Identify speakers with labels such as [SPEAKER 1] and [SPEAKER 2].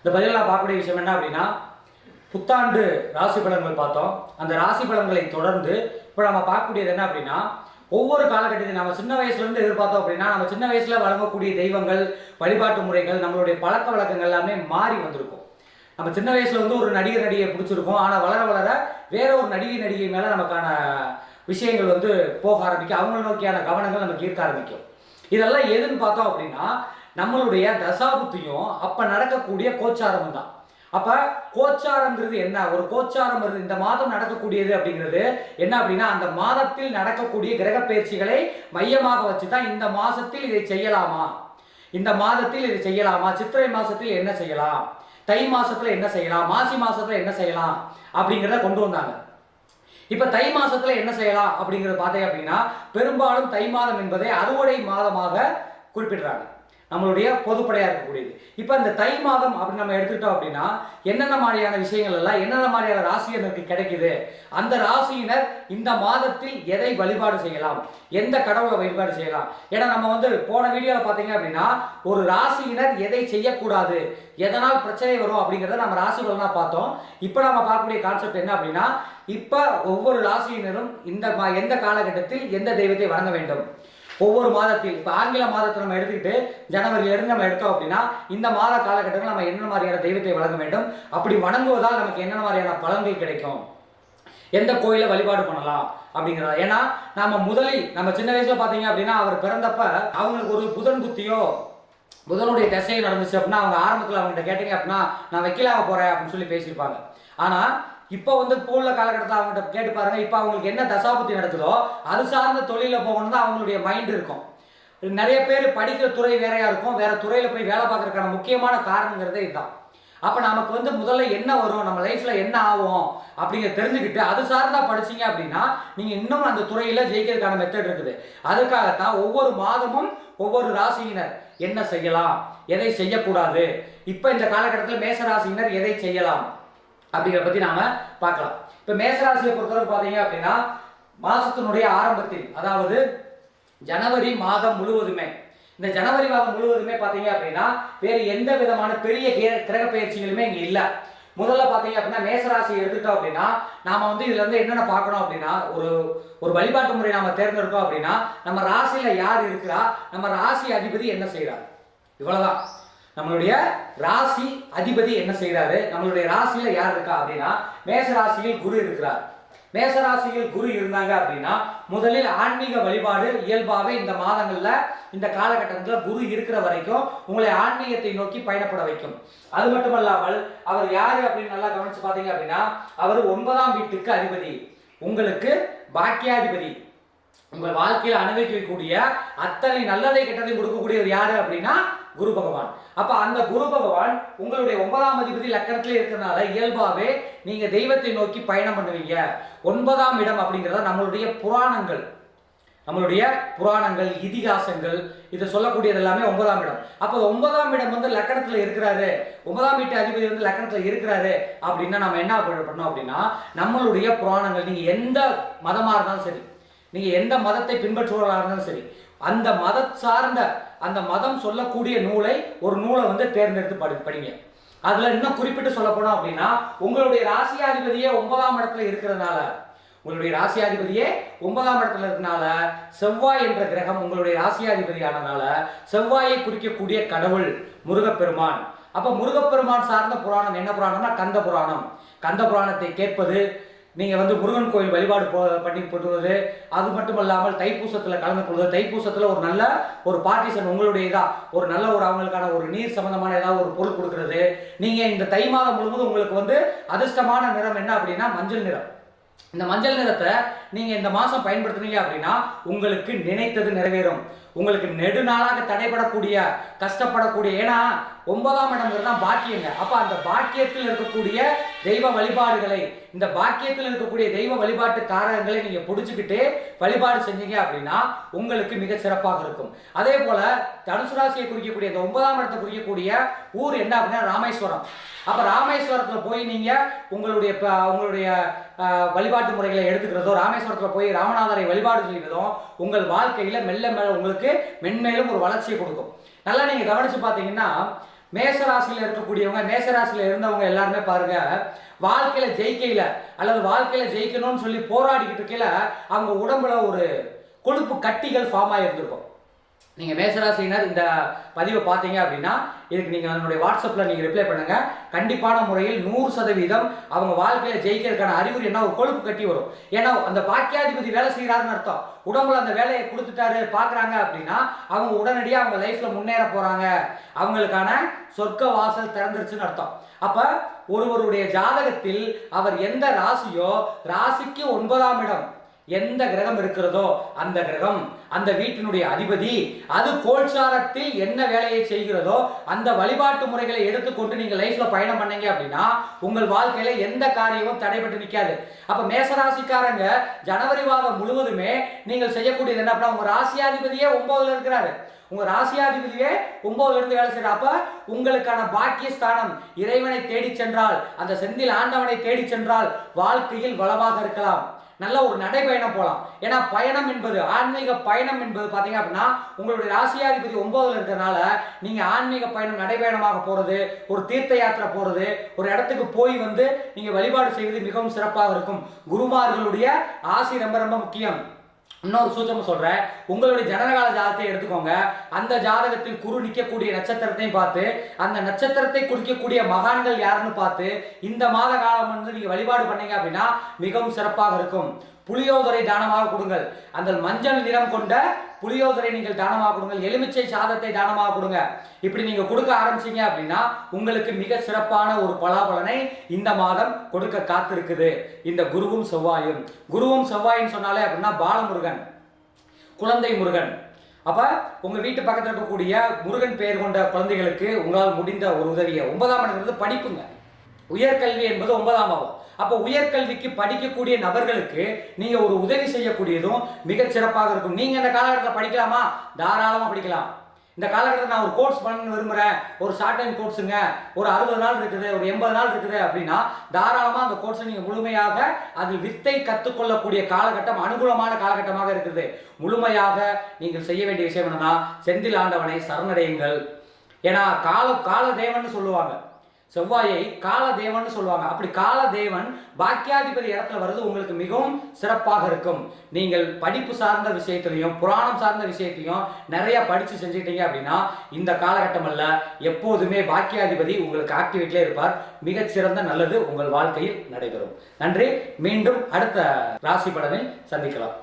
[SPEAKER 1] இந்த பதிவில் நான் பார்க்கக்கூடிய விஷயம் என்ன அப்படின்னா, புத்தாண்டு ராசி பலன்கள் பார்த்தோம். அந்த ராசி பலன்களை தொடர்ந்து இப்போ நம்ம பார்க்கக்கூடியது என்ன அப்படின்னா, ஒவ்வொரு காலகட்டத்தையும் நம்ம சின்ன வயசுலேருந்து எதிர்பார்த்தோம் அப்படின்னா, நம்ம சின்ன வயசில் வழங்கக்கூடிய தெய்வங்கள், வழிபாட்டு முறைகள், நம்மளுடைய பழக்க வழக்கங்கள் எல்லாமே மாறி வந்திருக்கும். நம்ம சின்ன வயசில் வந்து ஒரு நடிகையை பிடிச்சிருக்கும். ஆனால் வளர வளர வேற ஒரு நடிகை மேலே நமக்கான விஷயங்கள் வந்து போக ஆரம்பிக்கும். அவங்கள நோக்கியான கவனங்கள் நமக்கு ஈர்க்க ஆரம்பிக்கும். இதெல்லாம் எதுன்னு பார்த்தோம் அப்படின்னா, நம்மளுடைய தசாபுத்தியும் அப்போ நடக்கக்கூடிய கோச்சாரமும் தான். அப்போ கோச்சாரங்கிறது என்ன? ஒரு கோச்சாரம் வருது, இந்த மாதம் நடக்கக்கூடியது அப்படிங்கிறது என்ன அப்படின்னா, அந்த மாதத்தில் நடக்கக்கூடிய கிரக பயிற்சிகளை மையமாக வச்சு தான் இந்த மாதத்தில் இதை செய்யலாமா, இந்த மாதத்தில் இதை செய்யலாமா, சித்திரை மாதத்தில் என்ன செய்யலாம், தை மாதத்தில் என்ன செய்யலாம், மாசி மாதத்தில் என்ன செய்யலாம் அப்படிங்கிறத கொண்டு வந்தாங்க. இப்போ தை மாதத்தில் என்ன செய்யலாம் அப்படிங்கிறத பார்த்தீங்க அப்படின்னா, பெரும்பாலும் தை மாதம் என்பதை அறுவடை மாதமாக குறிப்பிடுறாங்க, நம்மளுடைய பொதுப்படையாக இருக்கக்கூடியது. இப்போ இந்த தை மாதம் அப்படின்னு நம்ம எடுத்துக்கிட்டோம் அப்படின்னா, என்னென்ன மாதிரியான விஷயங்கள் எல்லாம் என்னென்ன மாதிரியான ராசியினருக்கு கிடைக்குது, அந்த ராசியினர் இந்த மாதத்தில் எதை வழிபாடு செய்யலாம், எந்த கடவுளை வழிபாடு செய்யலாம். ஏன்னா நம்ம வந்து போன வீடியோவில் பார்த்தீங்க அப்படின்னா, ஒரு ராசியினர் எதை செய்யக்கூடாது, எதனால் பிரச்சனை வரும் அப்படிங்கிறத நம்ம ராசி பலனா பார்த்தோம். இப்போ நம்ம பார்க்கக்கூடிய கான்செப்ட் என்ன அப்படின்னா, இப்போ ஒவ்வொரு ராசியினரும் எந்த காலகட்டத்தில் எந்த தெய்வத்தை வணங்க வேண்டும், ஒவ்வொரு மாதத்தில். இப்போ ஆங்கில மாதத்தை நம்ம எடுத்துக்கிட்டு ஜனவரியிலிருந்து நம்ம எடுத்தோம் அப்படின்னா, இந்த மாத காலகட்டத்தில் நம்ம என்ன மாதிரியான தெய்வத்தை வணங்க வேண்டும், அப்படி வணங்குவதால் நமக்கு என்னென்ன மாதிரியான பலன்கள் கிடைக்கும், எந்த கோயிலை வழிபாடு பண்ணலாம் அப்படிங்கிறதா. ஏன்னா நம்ம முதலில் நம்ம சின்ன வயசுல பார்த்தீங்க அப்படின்னா, அவர் பிறந்தப்ப அவங்களுக்கு ஒரு புதன் புத்தியோ புதனுடைய திசையை நடந்துச்சு அப்படின்னா, அவங்க ஆரம்பத்தில் அவங்ககிட்ட கேட்டீங்க அப்படின்னா, நான் வக்கீலாக போகிறேன் அப்படின்னு சொல்லி பேசியிருப்பாங்க. ஆனால் இப்போ வந்து இப்போ உள்ள காலகட்டத்தில் அவங்ககிட்ட கேட்டு பாருங்க, இப்போ அவங்களுக்கு என்ன தசாபுத்தி நடக்குதோ அது சார்ந்த தொழிலில் போகணும் தான் அவங்களுடைய மைண்ட் இருக்கும். நிறைய பேர் படிக்கிற துறை வேறையா இருக்கும், வேற துறையில் போய் வேலை பார்க்கறதுக்கான முக்கியமான காரணங்கிறதே இதுதான். அப்போ நமக்கு வந்து முதல்ல என்ன வரும், நம்ம லைஃப்பில் என்ன ஆகும் அப்படிங்கிறத தெரிஞ்சுக்கிட்டு அது சார்ந்தா படிச்சிங்க அப்படின்னா, நீங்கள் இன்னும் அந்த துறையில் ஜெயிக்கிறதுக்கான மெத்தட் இருக்குது. அதுக்காகத்தான் ஒவ்வொரு மாதமும் ஒவ்வொரு ராசியினர் என்ன செய்யலாம், எதை செய்யக்கூடாது, இப்போ இந்த காலகட்டத்தில் மேச ராசியினர் எதை செய்யலாம் அப்படிங்கிறத பற்றி நாம் பார்க்கலாம். இப்போ மேசராசியை பொறுத்தவரை பார்த்தீங்க அப்படின்னா, மாதத்தினுடைய ஆரம்பத்தில், அதாவது ஜனவரி மாதம் முழுவதுமே, இந்த ஜனவரி மாதம் முழுவதுமே பார்த்தீங்க அப்படின்னா வேறு எந்த விதமான பெரிய கிரக பயிற்சிகளுமே இங்கே இல்லை. முதல்ல பார்த்தீங்க அப்படின்னா மேசராசியை எடுத்துட்டோம் அப்படின்னா, நாம் வந்து இதில் வந்து என்னென்ன பார்க்கணும் அப்படின்னா, ஒரு வழிபாட்டு முறை நாம் தேர்ந்தெடுக்கோம் அப்படின்னா, நம்ம ராசியில் யார் இருக்கிறா, நம்ம ராசி அதிபதி என்ன செய்கிறார், இவ்வளோதான். நம்மளுடைய ராசி அதிபதி என்ன செய்யறாரு, நம்மளுடைய ராசியில யார் இருக்கா அப்படின்னா, மேச ராசியில் குரு இருக்கிறார். மேச ராசியில் குரு இருந்தாங்க அப்படின்னா, முதலில் ஆன்மீக வழிபாடு இயல்பாகவே இந்த மாதங்கள்ல இந்த காலகட்டத்தில் குரு இருக்கிற வரைக்கும் உங்களை ஆன்மீகத்தை நோக்கி பயணப்பட வைக்கும். அது மட்டுமல்லாமல் அவர் யாரு அப்படின்னு நல்லா கவனிச்சு பார்த்தீங்க அப்படின்னா, அவர் 9ஆம் வீட்டுக்கு அதிபதி, உங்களுக்கு பாக்கியாதிபதி, உங்கள் வாழ்க்கையில் அனுபவிக்கக்கூடிய அத்தனை நல்லதை கெட்டதையும் கொடுக்கக்கூடியவர் யாரு அப்படின்னா குரு பகவான். அப்ப அந்த குரு பகவான் உங்களுடைய 9ஆம் அதிபதி லக்கணத்துல இருக்கிறதுனால இயல்பாவே நீங்க தெய்வத்தை நோக்கி பயணம் பண்ணுவீங்க. 9ஆம் இடம் அப்படிங்கிறத நம்மளுடைய புராணங்கள் இதிகாசங்கள் இதை சொல்லக்கூடியது எல்லாமே 9ஆம் இடம். அப்போ 9ஆம் இடம் வந்து லக்கணத்துல இருக்கிறாரு, 9ஆம் வீட்டு அதிபதி வந்து லக்கணத்துல இருக்கிறாரு அப்படின்னா நம்ம என்ன பண்ணோம் அப்படின்னா, நம்மளுடைய புராணங்கள், நீங்க எந்த மதமா இருந்தாலும் சரி, நீங்க எந்த மதத்தை பின்பற்றுவதாக இருந்தாலும் சரி, அந்த மதம் சார்ந்த அந்த மதம் சொல்லக்கூடிய ஒரு நூலை வந்து தேர்ந்தெடுத்து படிங்க. அதுல இன்னும் குறிப்பிட்டு சொல்ல போனோம் அப்படின்னா, உங்களுடைய ராசியாதிபதியே 9ஆம் இடத்துல இருக்கிறதுனால, உங்களுடைய ராசியாதிபதியே 9ஆம் இடத்துல இருக்கிறதுனால, செவ்வாய் என்ற கிரகம் உங்களுடைய ராசியாதிபதி ஆனதுனால செவ்வாயை குறிக்கக்கூடிய கடவுள் முருகப்பெருமான். அப்ப முருகப்பெருமான் சார்ந்த புராணம் என்ன புராணம்னா கந்த புராணம். கந்த புராணத்தை கேட்பது, நீங்கள் வந்து முருகன் கோயில் வழிபாடு பண்ணி போடுவது, அது மட்டும் இல்லாமல் தைப்பூசத்தில் கலந்து கொள்வது, தைப்பூசத்தில் ஒரு நல்ல ஒரு பார்ட்டிஷன் உங்களுடையதான் ஒரு நல்ல ஒரு அவங்களுக்கான ஒரு நீர் சம்பந்தமான ஏதாவது ஒரு பொருள் கொடுக்கறது. நீங்கள் இந்த தை மாதம் முழுவதும் உங்களுக்கு வந்து அதிர்ஷ்டமான நிறம் என்ன அப்படின்னா மஞ்சள் நிறம். இந்த மஞ்சள் நிறத்தை நீங்கள் இந்த மாதம் பயன்படுத்துனீங்க அப்படின்னா உங்களுக்கு நினைத்தது நிறைவேறும். உங்களுக்கு நெடுநாளாக தடைபடக்கூடிய கஷ்டப்படக்கூடிய, ஏன்னா 9ஆம் இடம்ங்கிறது தான் பாக்கியங்க. அப்போ அந்த பாக்கியத்தில் இருக்கக்கூடிய தெய்வ வழிபாடுகளை, இந்த பாக்கியத்தில் இருக்கக்கூடிய தெய்வ வழிபாட்டு காரகங்களை நீங்கள் பிடிச்சிக்கிட்டு வழிபாடு செஞ்சீங்க அப்படின்னா உங்களுக்கு மிக சிறப்பாக இருக்கும். அதே போல தனுசு ராசியை குறிக்கக்கூடிய இந்த 9ஆம் இடத்தை குறிக்கக்கூடிய ஊர் என்ன அப்படின்னா ராமேஸ்வரம். அப்போ ராமேஸ்வரத்தில் போய் நீங்கள் உங்களுடைய வழிபாட்டு முறைகளை எடுத்துக்கிறதோ, ராமேஸ்வரத்தில் போய் ராமநாதரை வழிபாடு செய்வதும் உங்கள் வாழ்க்கையில் மெல்ல உங்களுக்கு மென்மேலும் ஒரு வளர்ச்சியை கொடுக்கும். நல்லா நீங்கள் கவனித்து பார்த்தீங்கன்னா, மேச ராசியில இருக்கக்கூடியவங்க, மேச ராசியில இருந்தவங்க எல்லாருமே பாருங்க, வாழ்க்கையில ஜெயிக்கையில அல்லது வாழ்க்கையில ஜெயிக்கணும்னு சொல்லி போராடிக்கிட்டு இருக்கையில அவங்க உடம்புல ஒரு கொழுப்பு கட்டிகள் ஃபார்ம் ஆகியிருந்திருக்கும். நீங்கள் மேசராசினர் இந்த பதிவை பார்த்தீங்க அப்படின்னா இதுக்கு நீங்கள் அதனுடைய வாட்ஸ்அப்பில் நீங்கள் ரிப்ளை பண்ணுங்கள். கண்டிப்பான முறையில் 100% அவங்க வாழ்க்கையில் ஜெயிக்கிறதுக்கான அறிகுறி என்ன, ஒரு கொழுப்பு கட்டி வரும். ஏன்னா அந்த பாக்கியாதிபதி வேலை செய்கிறாருன்னு அர்த்தம். உடம்புல அந்த வேலையை கொடுத்துட்டாரு பார்க்குறாங்க அப்படின்னா அவங்க உடனடியாக அவங்க லைஃப்பில் முன்னேற போகிறாங்க, அவங்களுக்கான சொர்க்க வாசல் திறந்துருச்சுன்னு அர்த்தம். அப்போ ஒருவருடைய ஜாதகத்தில் அவர் எந்த ராசியோ, ராசிக்கு 9ஆம் இடம் எந்த கிரகம் இருக்கிறதோ அந்த கிரகம், அந்த வீட்டினுடைய அதிபதி, அது கோல்சாரத்தில் என்ன வேலையை செய்கிறதோ அந்த வழிபாட்டு முறைகளை எடுத்துக்கொண்டு நீங்க லைஃப்ல பயணம் பண்ணீங்க அப்படின்னா உங்கள் வாழ்க்கையில எந்த காரியமும் தடைபட்டு நிற்காது. அப்ப மேசராசிக்காரங்க ஜனவரி மாதம் முழுவதுமே நீங்கள் செய்யக்கூடியது என்ன அப்படின்னா, உங்க ராசியாதிபதியே 9ல இருக்கிறாரு, உங்க ராசியாதிபதியே 9ல இருந்து வேலை செய்யற. அப்ப உங்களுக்கான பாக்கியஸ்தானம் இறைவனை தேடி சென்றால், அந்த செந்தில் ஆண்டவனை தேடி சென்றால் வாழ்க்கையில் வளமாக இருக்கலாம், நல்ல ஒரு நடைபயணம் போகலாம். ஏன்னா பயணம் என்பது, ஆன்மீக பயணம் என்பது பார்த்தீங்க அப்படின்னா உங்களுடைய ராசியாதிபதி 9ல இருக்கிறதுனால நீங்க ஆன்மீக பயணம் நடைபயணமாக போறது, ஒரு தீர்த்த யாத்திரை போறது, ஒரு இடத்துக்கு போய் வந்து நீங்க வழிபாடு செய்வது மிகவும் சிறப்பாக இருக்கும். குருமார்களுடைய ஆசி ரொம்ப ரொம்ப முக்கியம். இன்னொரு சூச்சகம் சொல்றேன், உங்களுடைய ஜனனகால ஜாதகத்தை எடுத்துக்கோங்க. அந்த ஜாதகத்தில் குரு நிற்கக்கூடிய நட்சத்திரத்தையும் பார்த்து, அந்த நட்சத்திரத்தை குறிக்கக்கூடிய மகான்கள் யாருன்னு பார்த்து இந்த மாத காலம் வந்து நீங்க வழிபாடு பண்ணீங்க அப்படின்னா மிகவும் சிறப்பாக இருக்கும். புளியோதரை தானமாக கொடுங்கள், அந்த மஞ்சள் நிறம் கொண்ட புளியோதரை நீங்கள் தானமாக கொடுங்கள், எலுமிச்சை சாதத்தை தானமாக கொடுங்க. இப்படி நீங்க கொடுக்க ஆரம்பிச்சீங்க அப்படின்னா உங்களுக்கு மிக சிறப்பான ஒரு பலாபலனை இந்த மாதம் கொடுக்க காத்திருக்குது. இந்த குருவும் செவ்வாயும், குருவும் செவ்வாயும் சொன்னாலே அப்படின்னா பாலமுருகன், குழந்தை முருகன். அப்ப உங்க வீட்டு பக்கத்தில் இருக்கக்கூடிய முருகன் பெயர் கொண்ட குழந்தைகளுக்கு உங்களால் முடிந்த ஒரு உதவியை, 9ஆம் இடங்கிறது படிப்புங்க, உயர்கல்வி என்பது 9ஆம் ஆகும். அப்போ உயர்கல்விக்கு படிக்கக்கூடிய நபர்களுக்கு நீங்க ஒரு உதவி செய்யக்கூடியதும் மிகச் சிறப்பாக இருக்கும். நீங்க இந்த காலகட்டத்தில் படிக்கலாமா? தாராளமா படிக்கலாம். இந்த காலகட்டத்தில் நான் ஒரு கோர்ஸ் பண்ண விரும்புறேன், ஒரு ஷார்ட் டைம் கோர்ஸுங்க, ஒரு 60 நாள் இருக்குது, ஒரு 80 நாள் இருக்குது அப்படின்னா தாராளமா அந்த கோர்ஸை நீங்க முழுமையாக அதில் வித்தை கற்றுக்கொள்ளக்கூடிய காலகட்டம் அனுகூலமான காலகட்டமாக இருக்குது. முழுமையாக நீங்கள் செய்ய வேண்டிய விஷயம் என்னன்னா, செந்தில் ஆண்டவனை சரணடையுங்கள். ஏன்னா கால தேவன் சொல்லுவாங்க, செவ்வாயை காலதேவன் சொல்லுவாங்க. அப்படி காலதேவன் பாக்கியாதிபதி இடத்துல வருது உங்களுக்கு மிகவும் சிறப்பாக இருக்கும். நீங்கள் படிப்பு சார்ந்த விஷயத்திலையும் புராணம் சார்ந்த விஷயத்தையும் நிறைய படிச்சு செஞ்சுட்டீங்க அப்படின்னா இந்த காலகட்டம் அல்ல, எப்போதுமே பாக்கியாதிபதி உங்களுக்கு ஆக்டிவேட்ல இருப்பார். மிகச்சிறந்த நல்லது உங்கள் வாழ்க்கையில் நடைபெறும். நன்றி. மீண்டும் அடுத்த ராசி பலனில் சந்திக்கலாம்.